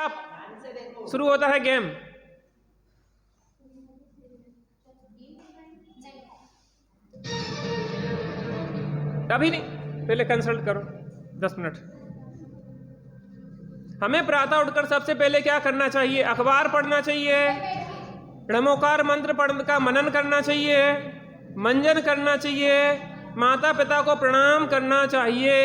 आप, शुरू होता है गेम। अभी नहीं, पहले कंसल्ट करो 10 मिनट। हमें प्रातः उठकर सबसे पहले क्या करना चाहिए? अखबार पढ़ना चाहिए, णमोकार मंत्र पढ़ का मनन करना चाहिए, मंजन करना चाहिए, माता पिता को प्रणाम करना चाहिए।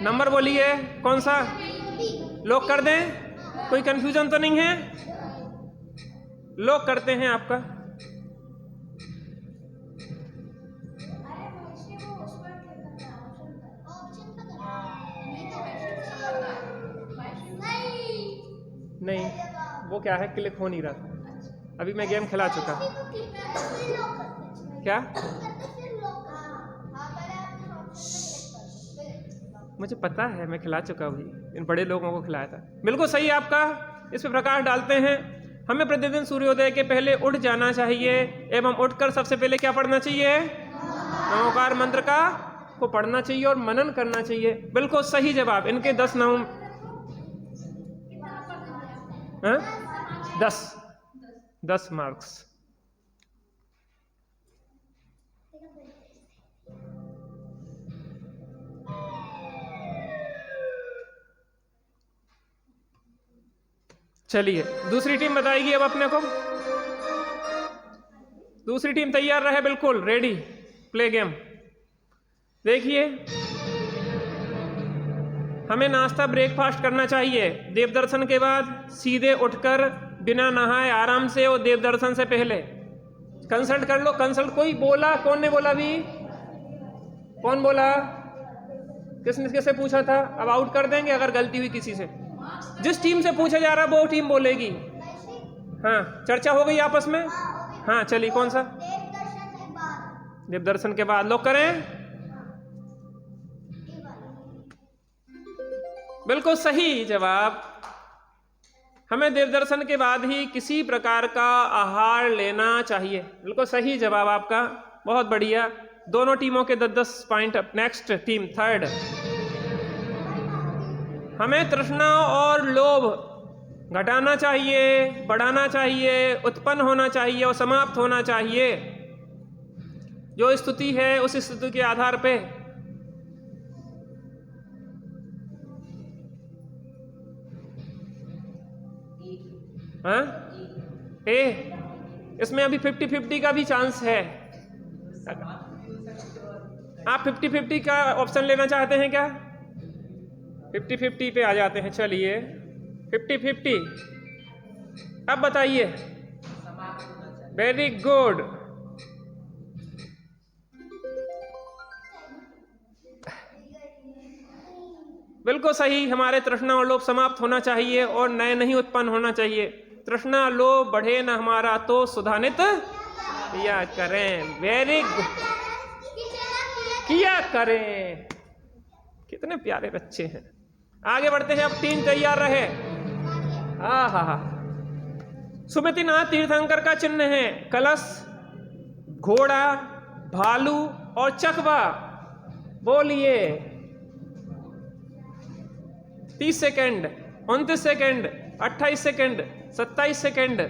नंबर बोलिए कौन सा, लॉक कर दें? कोई कंफ्यूजन तो नहीं है? लॉक करते हैं आपका। नहीं, वो क्या है, क्लिक हो नहीं रहा था। अभी मैं गेम खिला चुका। क्या? मुझे पता है, मैं खिला चुका हूँ, इन बड़े लोगों को खिलाया था। बिल्कुल सही आपका। इस पे प्रकाश डालते हैं। हमें प्रतिदिन सूर्योदय के पहले उठ जाना चाहिए एवं उठकर सबसे पहले क्या पढ़ना चाहिए? नमोकार मंत्र का को पढ़ना चाहिए और मनन करना चाहिए। बिल्कुल सही जवाब। इनके 10 नाम 10 मार्क्स। चलिए दूसरी टीम बताएगी अब अपने को। दूसरी टीम तैयार रहे, बिल्कुल रेडी, प्ले गेम। देखिए, हमें नाश्ता ब्रेकफास्ट करना चाहिए। देव दर्शन के बाद सीधे उठकर बिना नहाए आराम से, और देव दर्शन से पहले कंसल्ट कर लो। कंसल्ट कोई बोला? कौन ने बोला? भी कौन बोला? किसने किससे पूछा था? अब आउट कर देंगे अगर गलती हुई किसी से। जिस टीम से पूछा जा रहा है वो टीम बोलेगी। हाँ, चर्चा हो गई आपस में? हाँ चलिए, कौन सा? देव दर्शन के बाद। लोग करें? बिल्कुल सही जवाब। हमें देव दर्शन के बाद ही किसी प्रकार का आहार लेना चाहिए। बिल्कुल सही जवाब आपका, बहुत बढ़िया। दोनों टीमों के 10-10 पॉइंट। Next team third. हमें तृष्णा और लोभ घटाना चाहिए, बढ़ाना चाहिए, उत्पन्न होना चाहिए और समाप्त होना चाहिए। जो स्थिति है उस स्थिति के आधार पे। हाँ? ए, इसमें अभी 50-50 का भी चांस है। आप 50-50 का ऑप्शन लेना चाहते हैं क्या? 50-50 पे आ जाते हैं। चलिए 50-50। अब बताइए। Very good. बिल्कुल सही। हमारे तृष्णा और लोभ समाप्त होना चाहिए और नए नहीं उत्पन्न होना चाहिए। तृष्णा लोभ बढ़े न हमारा तो सुधानित किया करें। वेरी गुड, किया करें। कितने प्यारे बच्चे हैं। आगे बढ़ते हैं। अब टीम तैयार रहे। हा। सुमतिनाथ तीर्थंकर का चिन्ह है कलश, घोड़ा, भालू और चकवा। बोलिए। 30 सेकेंड, 29 सेकेंड, 28 सेकेंड, 27 सेकेंड।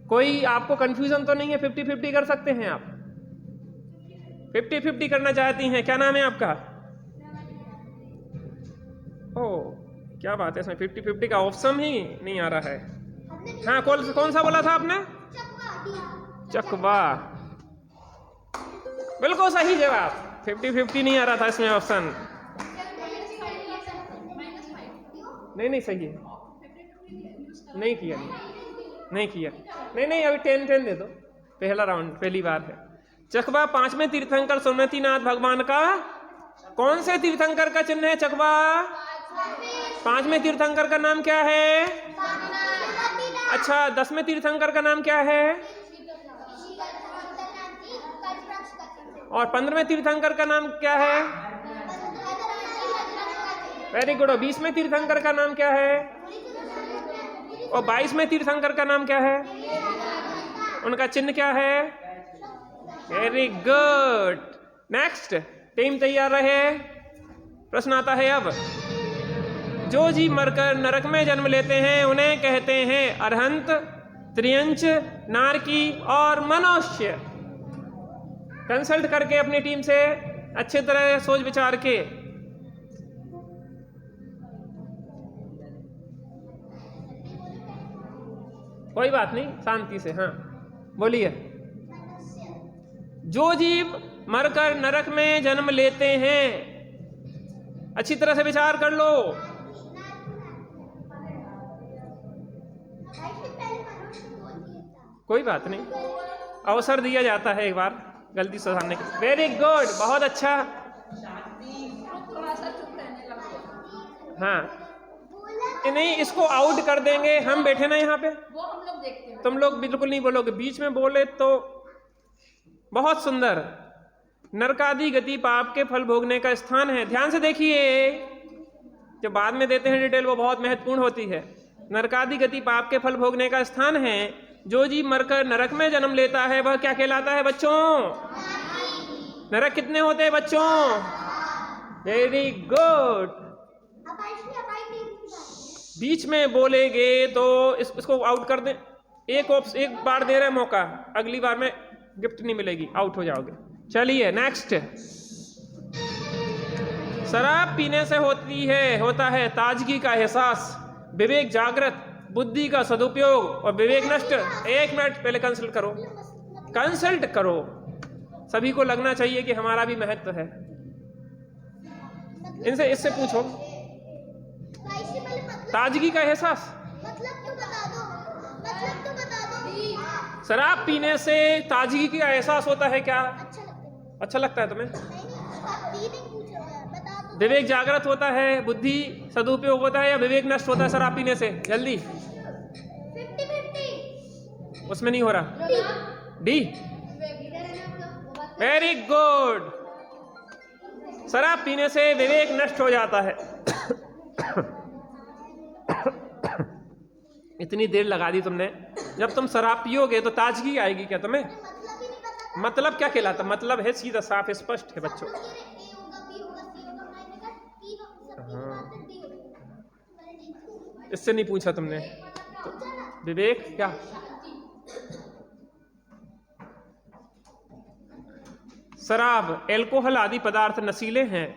कोई आपको कंफ्यूजन तो नहीं है? 50-50 कर सकते हैं आप? 50-50 करना चाहती हैं? क्या नाम है आपका? ओह, क्या बात है। इसमें 50-50 का ऑप्शन ही नहीं आ रहा है। हाँ, कौन सा बोला था आपने? चकवा। बिल्कुल सही जवाब। 50-50 नहीं आ रहा था इसमें ऑप्शन। नहीं सही है। नहीं किया। नहीं, अभी 10 दे दो। पहला राउंड, पहली बार है। चकवा 5वें तीर्थंकर सुमतिनाथ भगवान का कौन से तीर्थंकर का चिन्ह है? चकवा 5वें तीर्थंकर का नाम क्या है? अच्छा, 10वें तीर्थंकर का नाम क्या है? और 15वें तीर्थंकर का नाम क्या है? Very good. और 20वें तीर्थंकर का नाम क्या है? और 22वें तीर्थंकर का नाम क्या है? उनका चिन्ह क्या है? Very good. नेक्स्ट, टीम तैयार रहे। प्रश्न आता है अब, जो जीव मरकर नरक में जन्म लेते हैं उन्हें कहते हैं अरहंत, त्रियंच, नारकी और मनुष्य। कंसल्ट करके अपनी टीम से अच्छे तरह सोच विचार के। कोई बात नहीं, शांति से। हाँ बोलिए। जो जीव मरकर नरक में जन्म लेते हैं, अच्छी तरह से विचार कर लो। कोई बात नहीं, अवसर दिया जाता है एक बार गलती सुधारने का। वेरी गुड, बहुत अच्छा। हाँ नहीं, इसको आउट कर देंगे हम, बैठे ना यहाँ पे, वो हम लोग देखते हैं। तुम लोग बिल्कुल नहीं बोलोगे, बीच में बोले तो। बहुत सुंदर। नरकादि गति पाप के फल भोगने का स्थान है। ध्यान से देखिए, जो बाद में देते हैं डिटेल वो बहुत महत्वपूर्ण होती है। नरकादि गति पाप के फल भोगने का स्थान है। जो जीव मरकर नरक में जन्म लेता है वह क्या कहलाता है बच्चों? नरक कितने होते हैं बच्चों? Very good. बीच में बोलेगे तो इसको आउट कर दें। एक बार दे रहे मौका, अगली बार में गिफ्ट नहीं मिलेगी, आउट हो जाओगे। चलिए नेक्स्ट। शराब पीने से होता है ताजगी का एहसास, विवेक जागृत, बुद्धि का सदुपयोग और विवेक नष्ट। 1 मिनट पहले कंसल्ट करो। सभी को लगना चाहिए कि हमारा भी महत्व है। इससे पूछो, ताजगी का एहसास मतलब तो बता दो। शराब पीने से ताजगी का एहसास होता है क्या? अच्छा लगता है तुम्हें? विवेक जागृत होता है, बुद्धि सदुपयोग होता है या विवेक नष्ट होता है शराब पीने से? जल्दी, 50-50। उसमें नहीं हो रहा। D, very good. शराब पीने से विवेक नष्ट हो जाता है। इतनी देर लगा दी तुमने। जब तुम शराब पियोगे तो ताजगी आएगी क्या तुम्हें? मतलब क्या कहलाता? मतलब है सीधा साफ स्पष्ट है बच्चों। इससे नहीं पूछा तुमने तो विवेक क्या? शराब, एल्कोहल आदि पदार्थ नशीले हैं,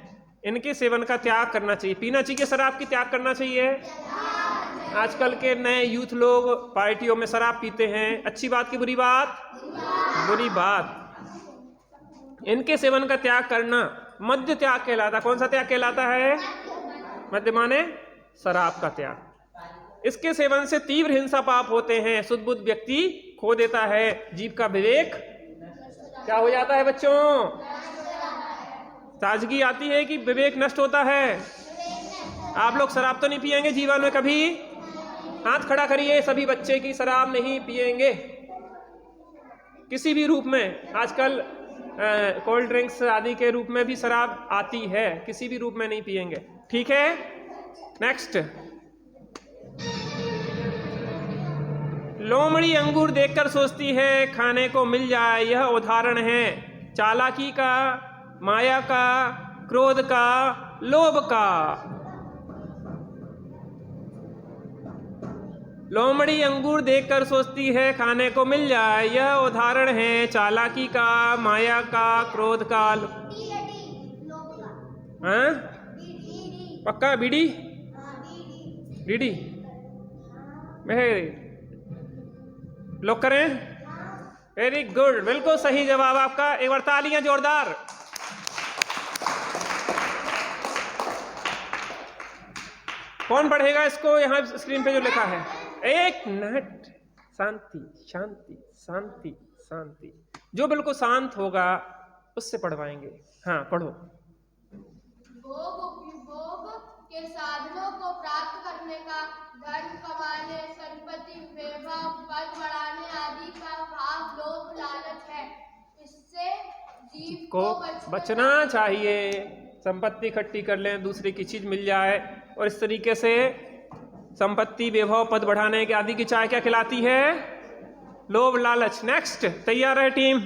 इनके सेवन का त्याग करना चाहिए। पीना चाहिए शराब की, त्याग करना चाहिए। आजकल के नए यूथ लोग पार्टियों में शराब पीते हैं। अच्छी बात की बुरी बात? बुरी बात। इनके सेवन का त्याग करना मद्य त्याग कहलाता। कौन सा त्याग कहलाता है? मद्य माने शराब का त्याग। इसके सेवन से तीव्र हिंसा पाप होते हैं, शुद्ध बुद्ध व्यक्ति खो देता है, जीव का विवेक क्या हो जाता है बच्चों? ताजगी आती है कि विवेक नष्ट होता है? आप लोग शराब तो नहीं पिएंगे जीवन में कभी? हाथ खड़ा करिए सभी बच्चे की शराब नहीं पिएंगे किसी भी रूप में। आजकल कोल्ड ड्रिंक्स आदि के रूप में भी शराब आती है, किसी भी रूप में नहीं पिएंगे। ठीक है, नेक्स्ट। लोमड़ी अंगूर देखकर सोचती है खाने को मिल जाए। यह उदाहरण है चालाकी का, माया का, क्रोध का, लोभ का। लोमड़ी अंगूर देखकर सोचती है खाने को मिल जाए। यह उदाहरण है चालाकी का, माया का, क्रोध का। हाँ पक्का? बीड़ी बीड़ी लोग करें। वेरी गुड, बिल्कुल सही जवाब आपका। एक बार तालियां जोरदार। कौन पढ़ेगा इसको? यहाँ स्क्रीन पे जो लिखा है। एक मिनट, शांति शांति शांति शांति। जो बिल्कुल शांत होगा उससे पढ़वाएंगे। हाँ पढ़ो। भोग के साधनों को प्राप्त करने का, धन कमाने, संपत्ति, वैभव, पद बढ़ाने आदि का भाव लोभ लालच है। इससे जीव को बचना चाहिए। संपत्ति इकट्ठी कर लें, दूसरे की चीज मिल जाए, और इस तरीके से संपत्ति, वैभव, पद बढ़ाने के आदि की चाय क्या खिलाती है? लोभ, लालच। नेक्स्ट, तैयार है टीम?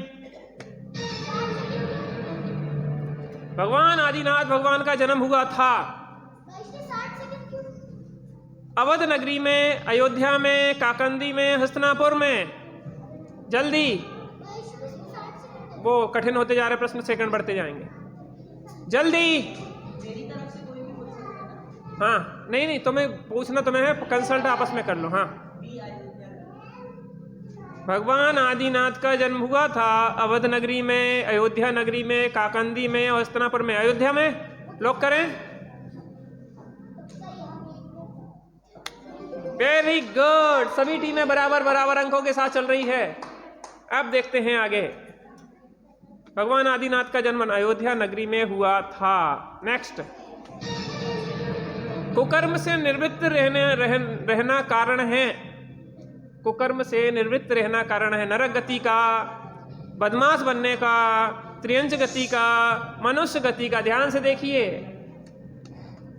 भगवान आदिनाथ भगवान का जन्म हुआ था अवध नगरी में, अयोध्या में, काकंदी में, हस्तिनापुर में। जल्दी, वो कठिन होते जा रहे प्रश्न, सेकंड बढ़ते जाएंगे। जल्दी। हाँ, नहीं, तुम्हें पूछना तुम्हें है, कंसल्ट आपस में कर लो। हाँ, भगवान आदिनाथ का जन्म हुआ था अवध नगरी में, अयोध्या नगरी में, काकंदी में और हस्तिनापुर में। अयोध्या में लोग करें। वेरी गुड, सभी टीमें बराबर बराबर अंकों के साथ चल रही है। अब देखते हैं आगे। भगवान आदिनाथ का जन्म अयोध्या नगरी में हुआ था। नेक्स्ट, कुकर्म से निवृत्त रहना कारण है। कुकर्म से निवृत्त रहना कारण है नरक गति का, बदमाश बनने का, त्रियंच गति का, मनुष्य गति का। ध्यान से देखिए,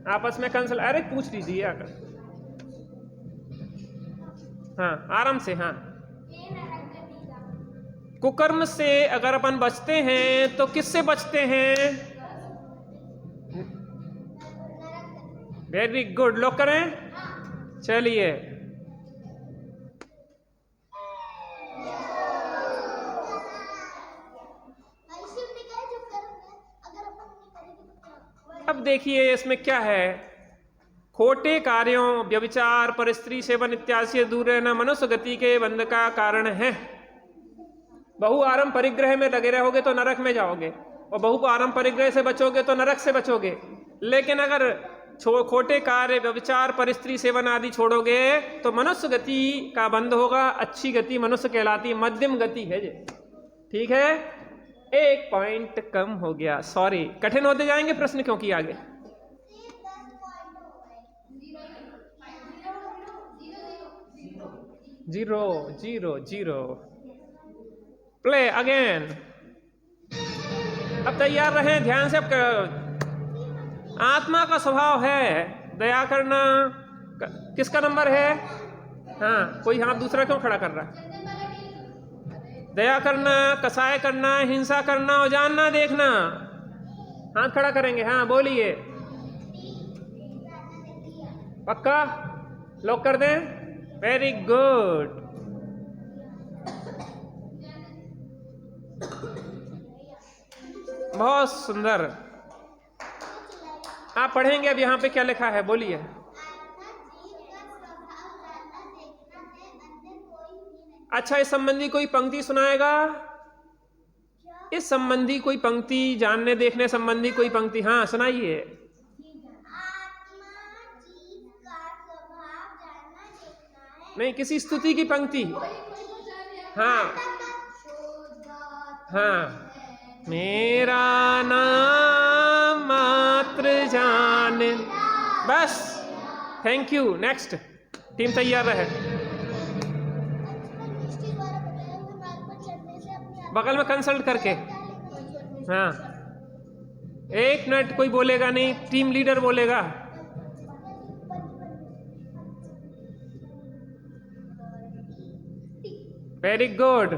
आपस में कंसल्ट, अरे पूछ लीजिए आकर। हाँ, आराम से। हाँ, कुकर्म से अगर अपन बचते हैं तो किससे बचते हैं? वेरी गुड, लोग करें। चलिए, अब देखिए इसमें क्या है। खोटे कार्यों, व्यभिचार, परस्त्री सेवन इत्यादि से दूर रहना मनुष्य गति के बंध का कारण है। बहुआरम परिग्रह में लगे रहोगे तो नरक में जाओगे, और बहुआरम परिग्रह से बचोगे तो नरक से बचोगे। लेकिन अगर खोटे कार्य, व्यभिचार, परस्त्री सेवन आदि छोड़ोगे तो मनुष्य गति का बंध होगा। अच्छी गति मनुष्य कहलाती है, मध्यम गति है ये। ठीक है, 1 पॉइंट कम हो गया। सॉरी, कठिन होते जाएंगे प्रश्न क्योंकि आगे। Zero zero zero. Play again. अब तैयार रहें, ध्यान से। आत्मा का स्वभाव है दया करना। किसका नंबर है? हाँ, कोई हाथ दूसरा क्यों खड़ा कर रहा है? दया करना, कसाय करना, हिंसा करना और जानना देखना। हाथ खड़ा करेंगे। हाँ, बोलिए। पक्का? लोग कर दें। Very good. बहुत सुंदर। आप पढ़ेंगे अब यहाँ पे क्या लिखा है, बोलिए। अच्छा, इस संबंधी कोई पंक्ति सुनाएगा? इस संबंधी कोई पंक्ति, जानने देखने संबंधी कोई पंक्ति। हाँ, सुनाइए। नहीं, किसी स्तुति की पंक्ति। हाँ हाँ, मेरा नाम मात्र जान। बस, थैंक यू। नेक्स्ट, टीम तैयार रहे। बगल में कंसल्ट करके। हाँ, 1 मिनट कोई बोलेगा नहीं, टीम लीडर बोलेगा। वेरी गुड,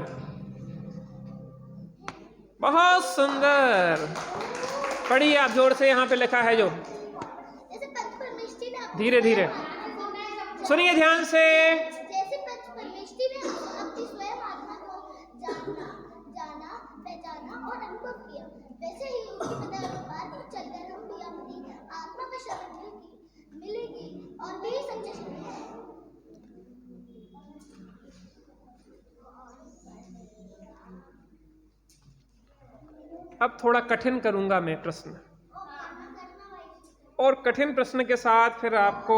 बहुत सुंदर। पढ़िए आप जोर से, यहाँ पे लिखा है जो। धीरे धीरे सुनिए, ध्यान से। जैसे परमेष्टि ने अपनी स्वयं आत्मा को जाना, पहचाना और अनुभव किया, वैसे ही उसके बाद चलकर हम भी अपनी आत्मा में शरण मिलेगी और भी सच्चे शरण। अब थोड़ा कठिन करूंगा मैं प्रश्न, और कठिन प्रश्न के साथ फिर आपको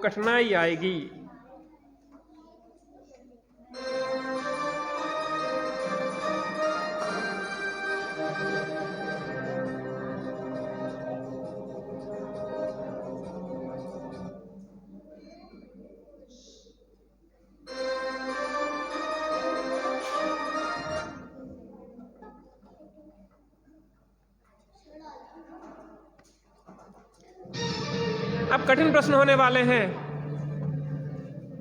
कठिनाई आएगी। अब कठिन प्रश्न होने वाले हैं।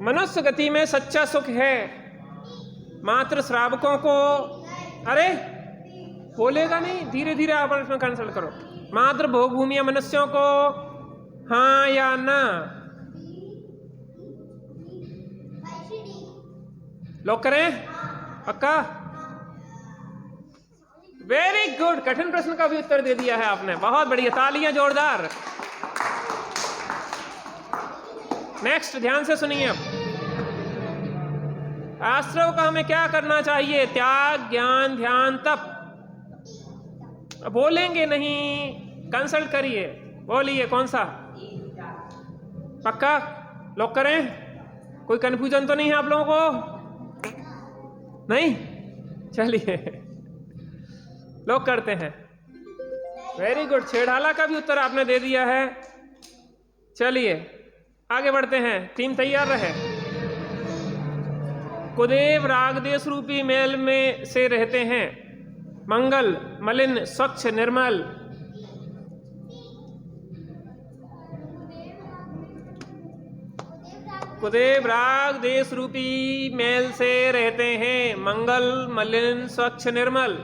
मनुष्य गति में सच्चा सुख है, मात्र श्रावकों को, अरे बोलेगा नहीं, धीरे धीरे आप इसमें कंसल्ट करो। मात्र भोग भूमि मनुष्यों को, हाँ या ना? लोग करें पक्का? वेरी गुड, कठिन प्रश्न का भी उत्तर दे दिया है आपने, बहुत बढ़िया, तालियां जोरदार। नेक्स्ट, ध्यान से सुनिए। अब आश्रव का हमें क्या करना चाहिए? त्याग, ज्ञान, ध्यान, तप। बोलेंगे नहीं, कंसल्ट करिए, बोलिए कौन सा? पक्का? लोग करें? कोई कंफ्यूजन तो नहीं है आप लोगों को? नहीं? चलिए लोग करते हैं। वेरी गुड, छेड़ाला का भी उत्तर आपने दे दिया है। चलिए आगे बढ़ते हैं, टीम तैयार रहे। कुदेव राग देश रूपी मेल में से रहते हैं, मंगल, मलिन, स्वच्छ, निर्मल। कुदेव राग देश रूपी मेल से रहते हैं, मंगल, मलिन, स्वच्छ, निर्मल।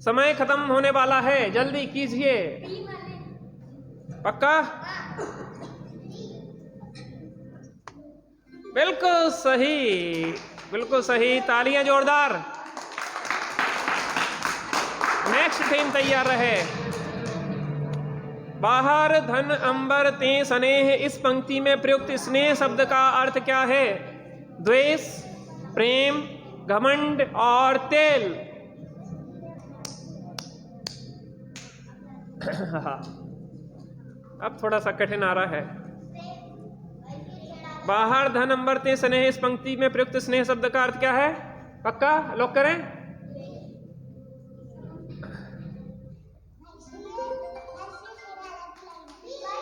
समय खत्म होने वाला है, जल्दी कीजिए। पक्का? बिल्कुल सही, बिल्कुल सही, तालियां जोरदार। नेक्स्ट टीम तैयार रहे। बाहर धन अंबर ते स्नेह, इस पंक्ति में प्रयुक्त स्नेह शब्द का अर्थ क्या है? द्वेष, प्रेम, घमंड और तेल। अब थोड़ा सा कठिन आ रहा है। बाहर धन अंबर ते स्नेह, इस पंक्ति में प्रयुक्त स्नेह शब्द का अर्थ क्या है? पक्का? लोग करें?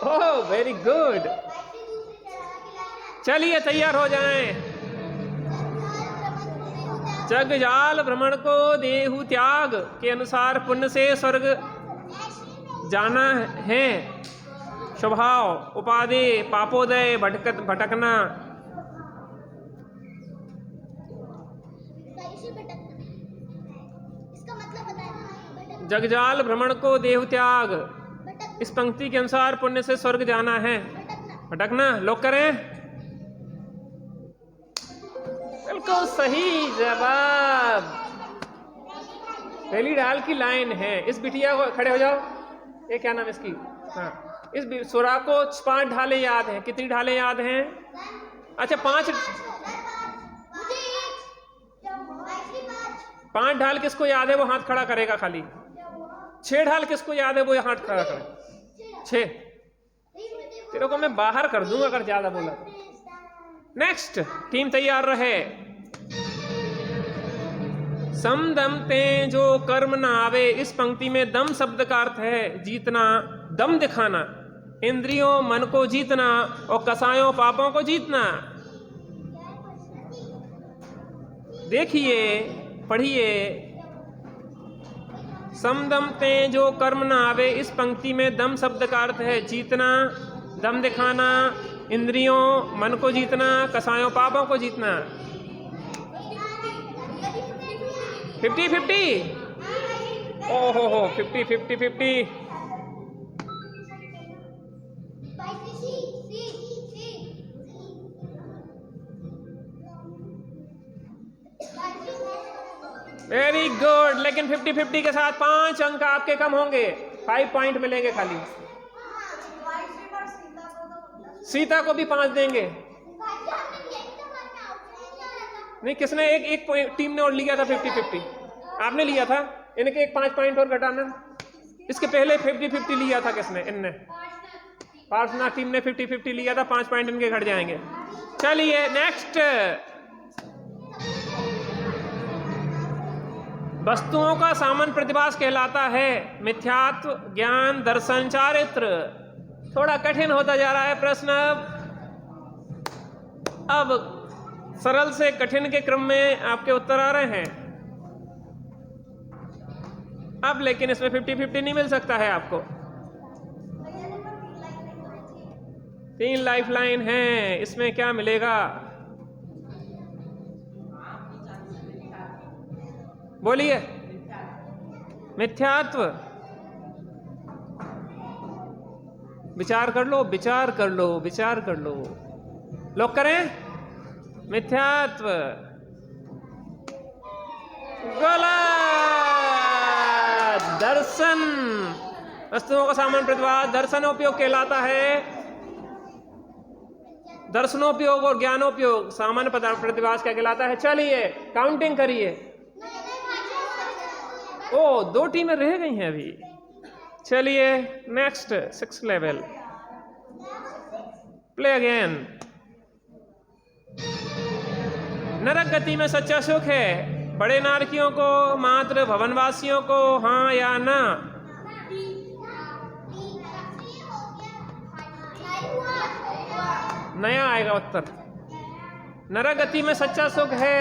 ओह वेरी गुड, चलिए तैयार हो जाएं। जग जाल भ्रमण को देहु त्याग के अनुसार पुण्य से स्वर्ग जाना है। स्वभाव, उपादेय, पापोदय, भटकना। जगजाल भ्रमण को देहु त्याग, इस पंक्ति के अनुसार पुण्य से स्वर्ग जाना है। भटकना। लोग करें? बिल्कुल सही जवाब। पहली ढाल की लाइन है। इस बिटिया को, खड़े हो जाओ, ये क्या नाम है इसकी? हाँ, इस सुरा को 5 ढालें याद हैं। कितनी ढालें याद हैं? अच्छा 5 ढाल किसको याद है वो हाथ खड़ा करेगा खाली। 6 ढाल किसको याद है वो हाथ खड़ा करे। 6 तेरे को मैं बाहर कर दूंगा अगर ज्यादा बोला। नेक्स्ट टीम तैयार रहे। सम दम ते जो कर्म ना आवे, इस पंक्ति में दम शब्द का अर्थ है जीतना, दम दिखाना, इंद्रियों मन को जीतना और कसायों पापों को जीतना। देखिए पढ़िए। समदम ते जो कर्म ना आवे, इस पंक्ति में दम शब्द का अर्थ है जीतना, दम दिखाना, इंद्रियों मन को जीतना, कसायों पापों को जीतना। 50-50 ओहो हो 50-50 वेरी गुड। लेकिन 50-50 के साथ 5 अंक आपके कम होंगे, 5 पॉइंट मिलेंगे खाली। सीता को भी 5 देंगे। नहीं, किसने एक टीम ने और लिया था 50-50, आपने लिया था। इनके 1 5 पॉइंट और घटाना। इसके पहले 50-50 लिया था किसने? इनने, पार्सना टीम ने 50-50 लिया था। 5 पॉइंट इनके घट जाएंगे। चलिए नेक्स्ट। वस्तुओं का सामान्य प्रतिभास कहलाता है मिथ्यात्व, ज्ञान, दर्शन, चारित्र। थोड़ा कठिन होता जा रहा है प्रश्न। अब सरल से कठिन के क्रम में आपके उत्तर आ रहे हैं। अब लेकिन इसमें 50-50 नहीं मिल सकता है आपको। 3 लाइफ लाइन है, इसमें क्या मिलेगा? बोलिए। मिथ्यात्व। विचार कर लो, विचार कर लो, विचार कर लो। लोग करें। मिथ्यात्व गलत। दर्शन, वस्तुओं का सामान्य प्रतिभास दर्शनोपयोग कहलाता है। दर्शनोपयोग और ज्ञानोपयोग सामान्य प्रतिभास क्या कहलाता है? चलिए काउंटिंग करिए। ओ 2 टीमें रह गई हैं अभी। चलिए next 6th level, play again. नरक गति में सच्चा सुख है, बड़े नारकियों को, मात्र भवनवासियों को, हाँ या ना? नया आएगा उत्तर। नरक गति में सच्चा सुख है,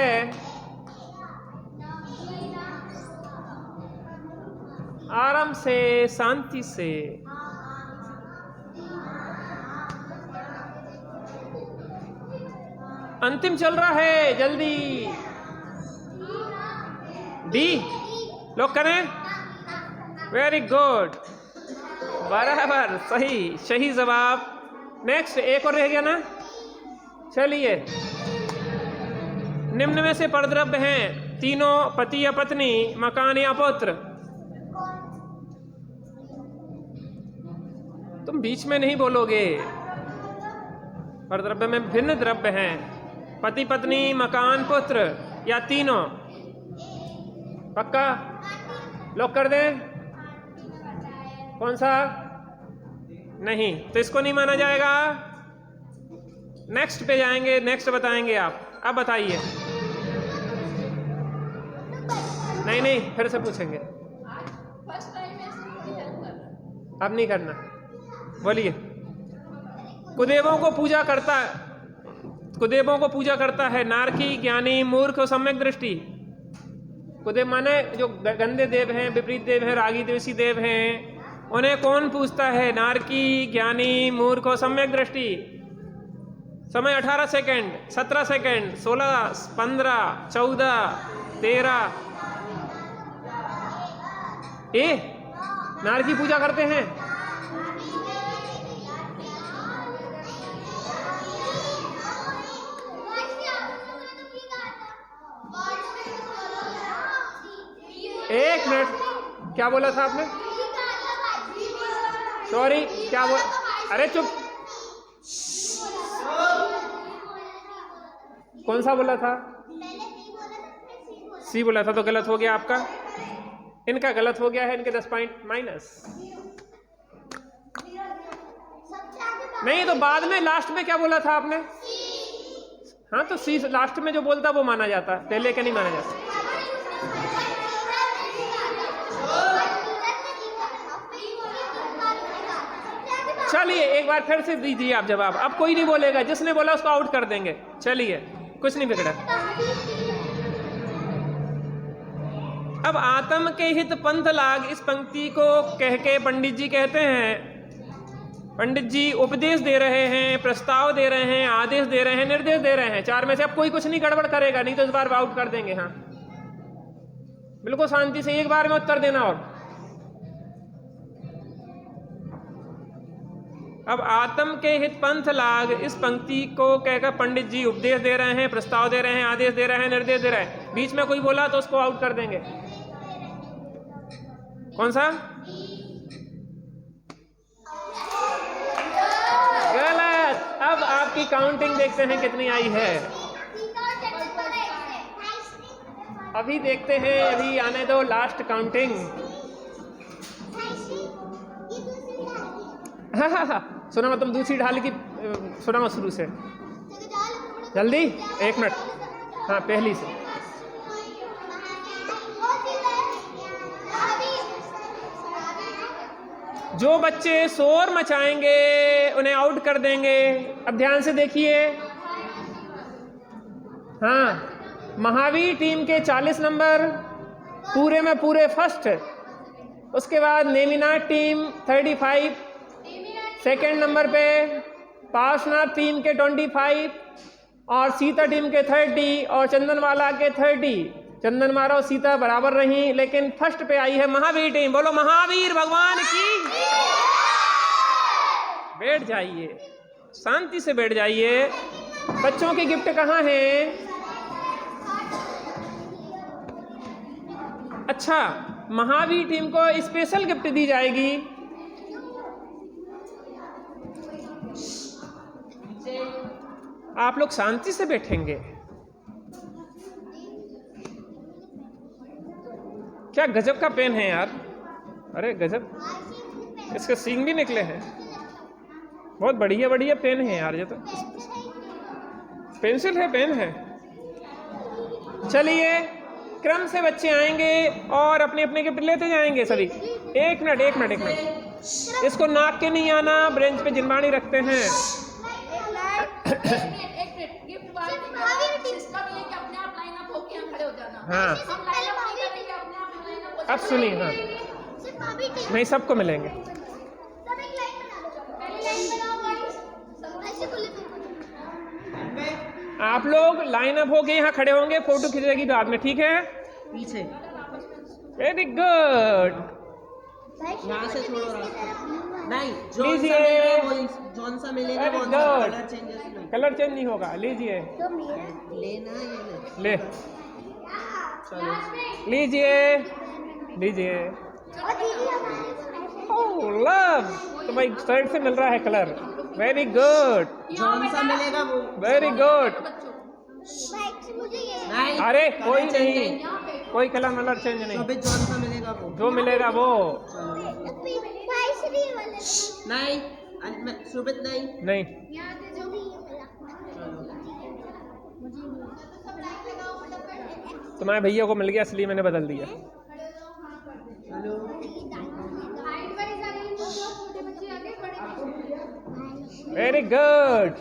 आराम से, शांति से। अंतिम चल रहा है, जल्दी। डी लोग करें। वेरी गुड, बराबर सही, सही जवाब। नेक्स्ट एक और रह गया ना। चलिए, निम्न में से परद्रव्य हैं तीनों, पति या पत्नी, मकान या पुत्र। तुम बीच में नहीं बोलोगे। परद्रव्य में भिन्न द्रव्य हैं, पति पत्नी, मकान, पुत्र या तीनों। पक्का? लॉक कर दें। कौन सा? नहीं, तो इसको नहीं माना जाएगा। नेक्स्ट पे जाएंगे, नेक्स्ट बताएंगे आप। अब बताइए। नहीं नहीं, फिर से पूछेंगे। अब नहीं करना। बोलिए। कुदेवों को पूजा करता, कुदेवों को पूजा करता है नारकी, ज्ञानी, मूर्ख और सम्यक दृष्टि। कुदेव माने जो गंदे देव हैं, विपरीत देव हैं, रागी द्वेषी देव हैं, उन्हें कौन पूजता है? नारकी, ज्ञानी, मूर्ख और सम्यक दृष्टि। समय 18 सेकेंड, 17 सेकेंड, 16, 15, 14, 13। नारकी पूजा करते हैं। एक मिनट, क्या बोला था आपने? सॉरी, क्या बोल? अरे चुप। कौन सा बोला था? सी बोला था, तो गलत हो गया आपका। इनका गलत हो गया है, इनके 10 पॉइंट माइनस। नहीं तो बाद में लास्ट में क्या बोला था आपने? हाँ, तो सी लास्ट में जो बोलता वो माना जाता, पहले के नहीं माना जाता। चलिए एक बार फिर से दीजिए आप जवाब। अब कोई नहीं बोलेगा, जिसने बोला उसको आउट कर देंगे। चलिए, कुछ नहीं बिगड़ा। अब आत्म के हित पंथ लाग, इस पंक्ति को कह के पंडित जी कहते हैं, पंडित जी उपदेश दे रहे हैं, प्रस्ताव दे रहे हैं, आदेश दे रहे हैं, निर्देश दे रहे हैं। 4 में से अब कोई कुछ नहीं गड़बड़ करेगा, नहीं तो इस बार आउट कर देंगे। हाँ, बिल्कुल शांति से एक बार में उत्तर देना। और अब आत्म के हित पंथ लाग, इस पंक्ति को कहकर पंडित जी उपदेश दे रहे हैं, प्रस्ताव दे रहे हैं, आदेश दे रहे हैं, निर्देश दे रहे हैं। बीच में कोई बोला तो उसको आउट कर देंगे। कौन सा? गलत। अब आपकी काउंटिंग देखते हैं कितनी आई है। अभी देखते हैं, अभी आने दो लास्ट काउंटिंग। हाँ, सुना मैं तुम दूसरी ढाल की, सुना मैं शुरू से। जल्दी, 1 मिनट। हाँ, पहली से। जो बच्चे शोर मचाएंगे उन्हें आउट कर देंगे। अब ध्यान से देखिए। हाँ, महावीर टीम के 40 नंबर, पूरे में पूरे फर्स्ट उसके बाद नेमिनाथ टीम 35, सेकंड नंबर पे पार्शनाथ टीम के 25 और सीता टीम के 30 और चंदनवाला के 30। चंदनवाला और सीता बराबर रही, लेकिन फर्स्ट पे आई है महावीर टीम। बोलो महावीर भगवान की। बैठ जाइए, शांति से बैठ जाइए। बच्चों की गिफ्ट कहाँ है? अच्छा, महावीर टीम को स्पेशल गिफ्ट दी जाएगी। आप लोग शांति से बैठेंगे। क्या गजब का पेन है यार। अरे गजब, इसके सींग भी निकले हैं। बहुत बढ़िया बढ़िया पेन है यार। ये तो पेंसिल है, पेन है। चलिए क्रम से बच्चे आएंगे और अपने अपने गिफ्ट लेते जाएंगे सभी। एक मिनट। इसको नाक के नहीं आना, ब्रेंच पे जिनवाणी रखते हैं। हाँ, अब सुनिए। हाँ, नहीं, सबको मिलेंगे। आप लोग लाइन अप होके यहाँ खड़े होंगे, फोटो खींचेगी बाद में, ठीक है? पीछे। Very good. यहाँ से छोड़ो रास्ता। नहीं, जौन सा मिलेगा वो कलर चेंज। कलर चेंज नहीं होगा। लीजिए, लेना है ले, चलो लीजिए। ओह लव, तो भाई साइड से मिल रहा है कलर। वेरी गुड, जौन सा मिलेगा वो। Very good. नहीं, अरे कोई नहीं, कोई कलर चेंज नहीं। जौन सा मिलेगा वो। जो मिलेगा वो। नहीं, सुबित नहीं। तुम्हारे भैया को मिल गया, इसलिए मैंने बदल दिया। Very good.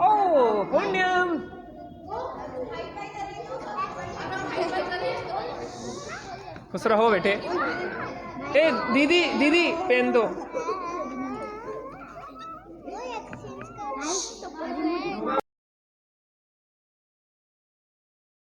ओह पुण्यम, खुश रहो बेटे। ए दीदी पेन दो।